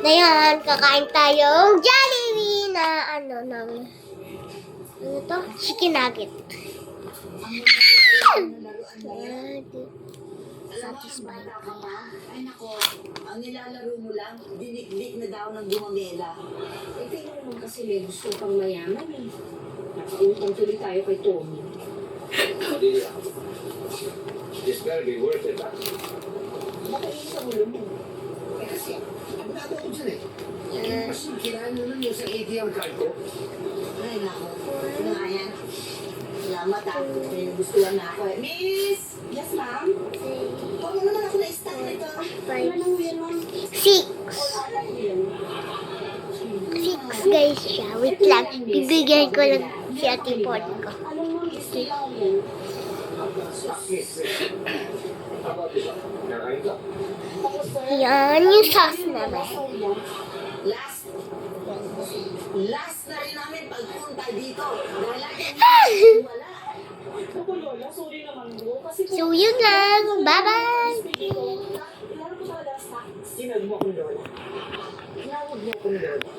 Ngayon, kakain tayong Jollibee na ano to? Chicken nugget. Satisfied kaya. Ay nako, ang nilalaro mo lang, dinikdik na daw ng gumamela. Eh, tingnan naman kasi may gusto pang mayaman eh. Nakautang tuloy tayo kay Tommy. This better be worth it. Makainin sa ulo mo. Eh kasi, abogado ko dyan eh. Mas kailangan naman yung sa ATM card ko. Ay nako, ano nga yan? Salamat may gustuhan na ako eh. Miss! Yes ma'am? Huwag mo naman ako na-stack nito. Six guys siya. Wait lang. Bibigyan ko lang si Ate Pon ko. Yan yung sauce naman. Last na rin namin pagpunta dito. Dahil wala. Ako Lola, sorry naman bro. Kasi So yun lang. Bye-bye. Lalo ko talaga sa Sinag mo akong lola. Tinawag mo akong lola.